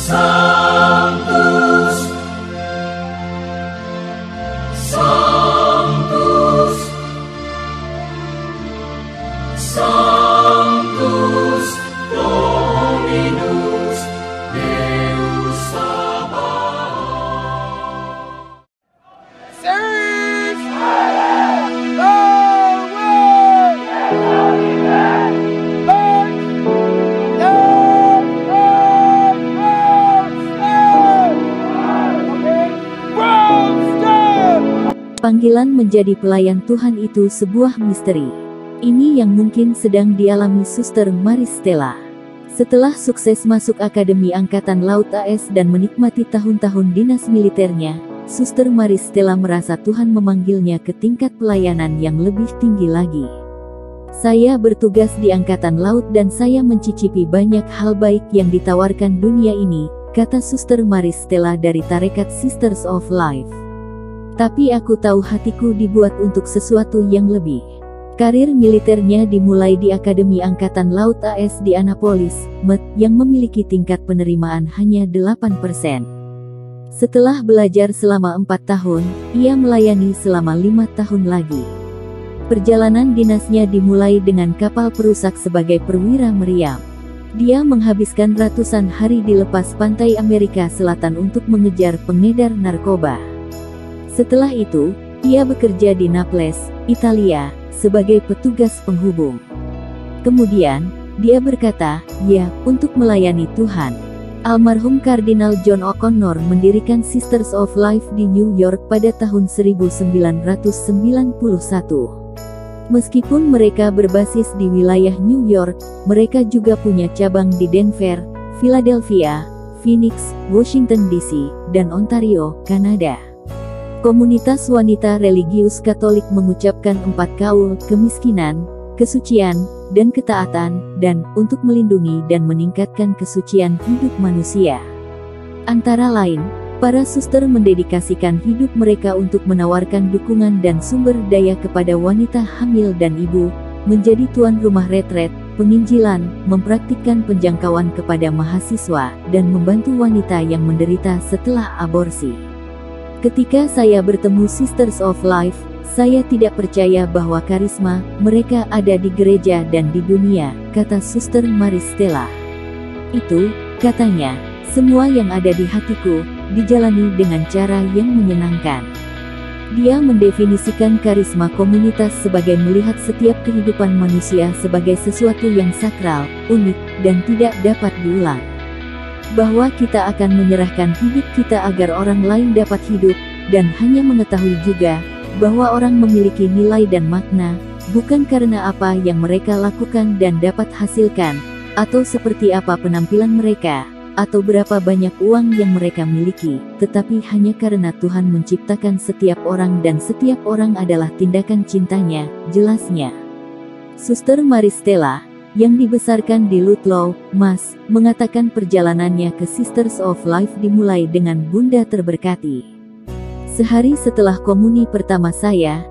Sanctus, Sanctus, Sanctus Dominus Deus Sabaoth. Save the world! Panggilan menjadi pelayan Tuhan itu sebuah misteri. Ini yang mungkin sedang dialami Suster Maristella. Setelah sukses masuk Akademi Angkatan Laut AS dan menikmati tahun-tahun dinas militernya, Suster Maristella merasa Tuhan memanggilnya ke tingkat pelayanan yang lebih tinggi lagi. Saya bertugas di Angkatan Laut dan saya mencicipi banyak hal baik yang ditawarkan dunia ini, kata Suster Maristella dari Tarekat Sisters of Life. Tapi aku tahu hatiku dibuat untuk sesuatu yang lebih. Karir militernya dimulai di Akademi Angkatan Laut AS di Annapolis, Met, yang memiliki tingkat penerimaan hanya 8%. Setelah belajar selama 4 tahun, ia melayani selama 5 tahun lagi. Perjalanan dinasnya dimulai dengan kapal perusak sebagai perwira meriam. Dia menghabiskan ratusan hari di lepas pantai Amerika Selatan untuk mengejar pengedar narkoba. Setelah itu, ia bekerja di Naples, Italia, sebagai petugas penghubung. Kemudian, dia berkata, "Ya, untuk melayani Tuhan." Almarhum Kardinal John O'Connor mendirikan Sisters of Life di New York pada tahun 1991. Meskipun mereka berbasis di wilayah New York, mereka juga punya cabang di Denver, Philadelphia, Phoenix, Washington DC, dan Ontario, Kanada. Komunitas wanita religius Katolik mengucapkan 4 kaul, kemiskinan, kesucian, dan ketaatan, dan untuk melindungi dan meningkatkan kesucian hidup manusia. Antara lain, para suster mendedikasikan hidup mereka untuk menawarkan dukungan dan sumber daya kepada wanita hamil dan ibu, menjadi tuan rumah retret, penginjilan, mempraktikkan penjangkauan kepada mahasiswa, dan membantu wanita yang menderita setelah aborsi. Ketika saya bertemu Sisters of Life, saya tidak percaya bahwa karisma mereka ada di gereja dan di dunia, kata Suster Maristella. Itu, katanya, semua yang ada di hatiku, dijalani dengan cara yang menyenangkan. Dia mendefinisikan karisma komunitas sebagai melihat setiap kehidupan manusia sebagai sesuatu yang sakral, unik, dan tidak dapat diulang. Bahwa kita akan menyerahkan hidup kita agar orang lain dapat hidup, dan hanya mengetahui juga, bahwa orang memiliki nilai dan makna, bukan karena apa yang mereka lakukan dan dapat hasilkan, atau seperti apa penampilan mereka, atau berapa banyak uang yang mereka miliki, tetapi hanya karena Tuhan menciptakan setiap orang dan setiap orang adalah tindakan cintanya, jelasnya. Suster Maristella, yang dibesarkan di Ludlow, Mass, mengatakan perjalanannya ke Sisters of Life dimulai dengan Bunda terberkati. Sehari setelah komuni pertama saya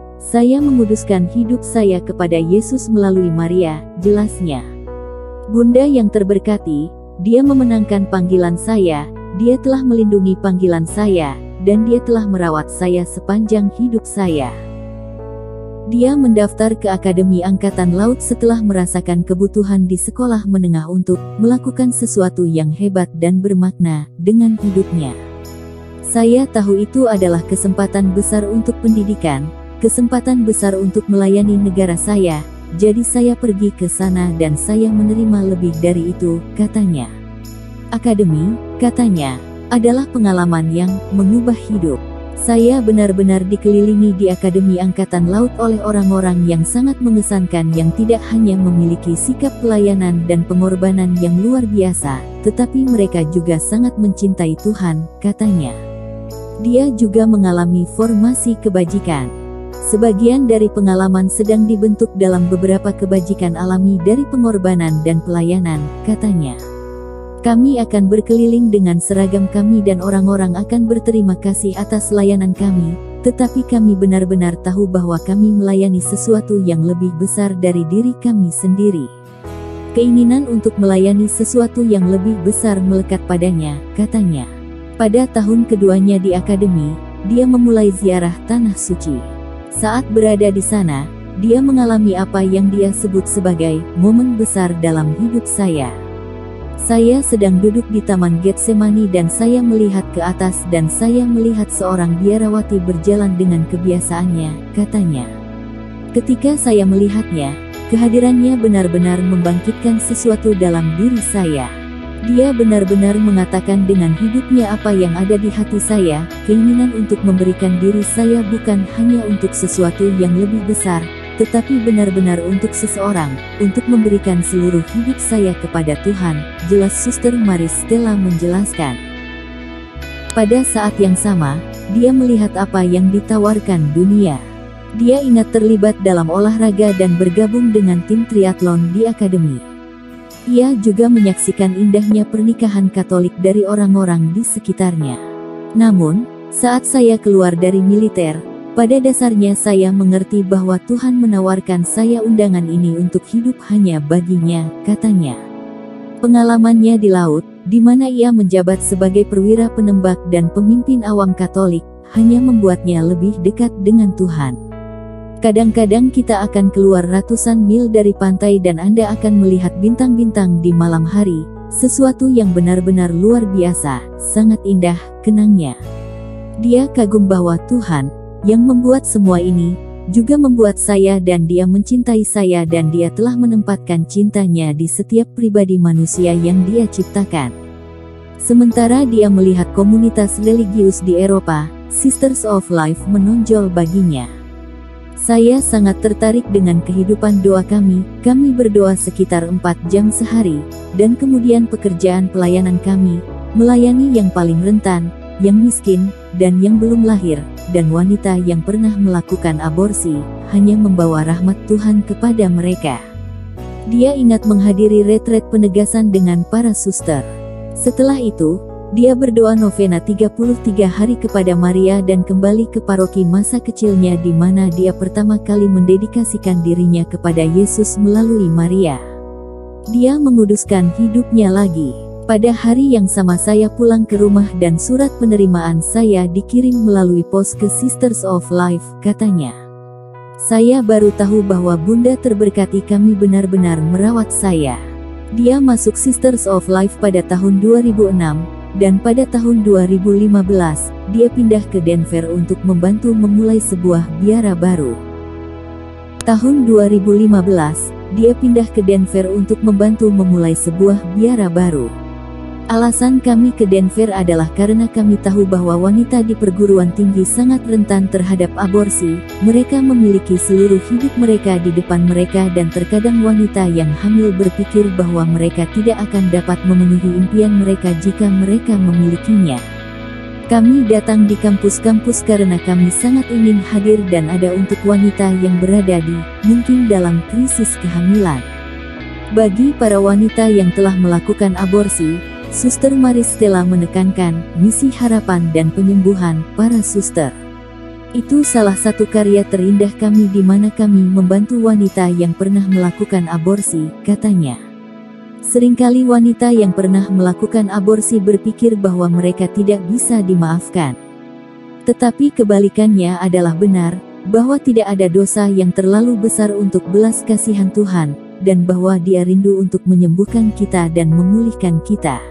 menguduskan hidup saya kepada Yesus melalui Maria, jelasnya. Bunda yang terberkati, dia memenangkan panggilan saya, dia telah melindungi panggilan saya, dan dia telah merawat saya sepanjang hidup saya. Dia mendaftar ke Akademi Angkatan Laut setelah merasakan kebutuhan di sekolah menengah untuk melakukan sesuatu yang hebat dan bermakna dengan hidupnya. Saya tahu itu adalah kesempatan besar untuk pendidikan, kesempatan besar untuk melayani negara saya, jadi saya pergi ke sana dan saya menerima lebih dari itu, katanya. Akademi, katanya, adalah pengalaman yang mengubah hidup. Saya benar-benar dikelilingi di Akademi Angkatan Laut oleh orang-orang yang sangat mengesankan yang tidak hanya memiliki sikap pelayanan dan pengorbanan yang luar biasa, tetapi mereka juga sangat mencintai Tuhan, katanya. Dia juga mengalami formasi kebajikan. Sebagian dari pengalaman sedang dibentuk dalam beberapa kebajikan alami dari pengorbanan dan pelayanan, katanya. Kami akan berkeliling dengan seragam kami dan orang-orang akan berterima kasih atas layanan kami, tetapi kami benar-benar tahu bahwa kami melayani sesuatu yang lebih besar dari diri kami sendiri. Keinginan untuk melayani sesuatu yang lebih besar melekat padanya, katanya. Pada tahun keduanya di akademi, dia memulai ziarah Tanah Suci. Saat berada di sana, dia mengalami apa yang dia sebut sebagai momen besar dalam hidup saya. Saya sedang duduk di Taman Getsemani dan saya melihat ke atas dan saya melihat seorang biarawati berjalan dengan kebiasaannya, katanya. Ketika saya melihatnya, kehadirannya benar-benar membangkitkan sesuatu dalam diri saya. Dia benar-benar mengatakan dengan hidupnya apa yang ada di hati saya, keinginan untuk memberikan diri saya bukan hanya untuk sesuatu yang lebih besar, tetapi benar-benar untuk seseorang, untuk memberikan seluruh hidup saya kepada Tuhan, jelas Suster Maris Stella menjelaskan. Pada saat yang sama, dia melihat apa yang ditawarkan dunia. Dia ingat terlibat dalam olahraga dan bergabung dengan tim triathlon di akademi. Ia juga menyaksikan indahnya pernikahan Katolik dari orang-orang di sekitarnya. Namun, saat saya keluar dari militer, pada dasarnya saya mengerti bahwa Tuhan menawarkan saya undangan ini untuk hidup hanya baginya, katanya. Pengalamannya di laut, di mana ia menjabat sebagai perwira penembak dan pemimpin awam Katolik, hanya membuatnya lebih dekat dengan Tuhan. Kadang-kadang kita akan keluar ratusan mil dari pantai dan Anda akan melihat bintang-bintang di malam hari, sesuatu yang benar-benar luar biasa, sangat indah, kenangnya. Dia kagum bahwa Tuhan, yang membuat semua ini, juga membuat saya dan dia mencintai saya dan dia telah menempatkan cintanya di setiap pribadi manusia yang dia ciptakan. Sementara dia melihat komunitas religius di Eropa, Sisters of Life menonjol baginya. Saya sangat tertarik dengan kehidupan doa kami berdoa sekitar 4 jam sehari, dan kemudian pekerjaan pelayanan kami, melayani yang paling rentan, yang miskin, dan yang belum lahir, dan wanita yang pernah melakukan aborsi, hanya membawa rahmat Tuhan kepada mereka. Dia ingat menghadiri retret penegasan dengan para suster. Setelah itu, dia berdoa novena 33 hari kepada Maria dan kembali ke paroki masa kecilnya di mana dia pertama kali mendedikasikan dirinya kepada Yesus melalui Maria. Dia menguduskan hidupnya lagi. Pada hari yang sama saya pulang ke rumah dan surat penerimaan saya dikirim melalui pos ke Sisters of Life, katanya. Saya baru tahu bahwa Bunda terberkati kami benar-benar merawat saya. Dia masuk Sisters of Life pada tahun 2006, dan pada tahun 2015, dia pindah ke Denver untuk membantu memulai sebuah biara baru. Tahun 2015, dia pindah ke Denver untuk membantu memulai sebuah biara baru. Alasan kami ke Denver adalah karena kami tahu bahwa wanita di perguruan tinggi sangat rentan terhadap aborsi. Mereka memiliki seluruh hidup mereka di depan mereka dan terkadang wanita yang hamil berpikir bahwa mereka tidak akan dapat memenuhi impian mereka jika mereka memilikinya. Kami datang di kampus-kampus karena kami sangat ingin hadir dan ada untuk wanita yang berada di, mungkin dalam krisis kehamilan. Bagi para wanita yang telah melakukan aborsi, Suster Maris Stella menekankan misi harapan dan penyembuhan para suster. Itu salah satu karya terindah kami di mana kami membantu wanita yang pernah melakukan aborsi, katanya. Seringkali wanita yang pernah melakukan aborsi berpikir bahwa mereka tidak bisa dimaafkan. Tetapi kebalikannya adalah benar, bahwa tidak ada dosa yang terlalu besar untuk belas kasihan Tuhan, dan bahwa Dia rindu untuk menyembuhkan kita dan memulihkan kita.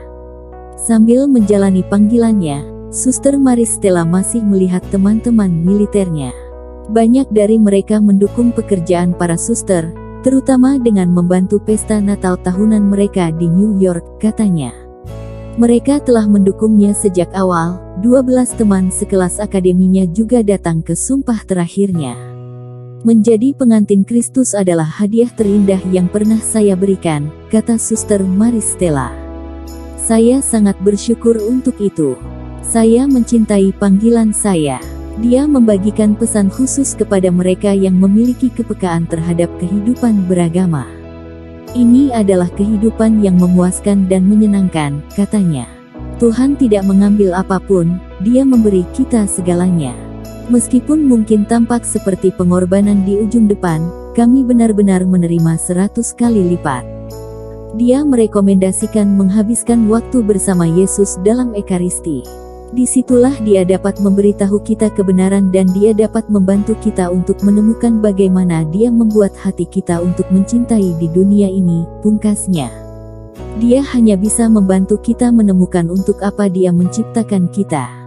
Sambil menjalani panggilannya, Suster Maris Stella masih melihat teman-teman militernya. Banyak dari mereka mendukung pekerjaan para suster, terutama dengan membantu pesta Natal tahunan mereka di New York, katanya. Mereka telah mendukungnya sejak awal. 12 teman sekelas akademinya juga datang ke sumpah terakhirnya. Menjadi pengantin Kristus adalah hadiah terindah yang pernah saya berikan, kata Suster Maris Stella. Saya sangat bersyukur untuk itu. Saya mencintai panggilan saya. Dia membagikan pesan khusus kepada mereka yang memiliki kepekaan terhadap kehidupan beragama. Ini adalah kehidupan yang memuaskan dan menyenangkan, katanya. Tuhan tidak mengambil apapun, Dia memberi kita segalanya. Meskipun mungkin tampak seperti pengorbanan di ujung depan, kami benar-benar menerima 100 kali lipat. Dia merekomendasikan menghabiskan waktu bersama Yesus dalam Ekaristi. Disitulah dia dapat memberitahu kita kebenaran dan dia dapat membantu kita untuk menemukan bagaimana dia membuat hati kita untuk mencintai di dunia ini, pungkasnya. Dia hanya bisa membantu kita menemukan untuk apa dia menciptakan kita.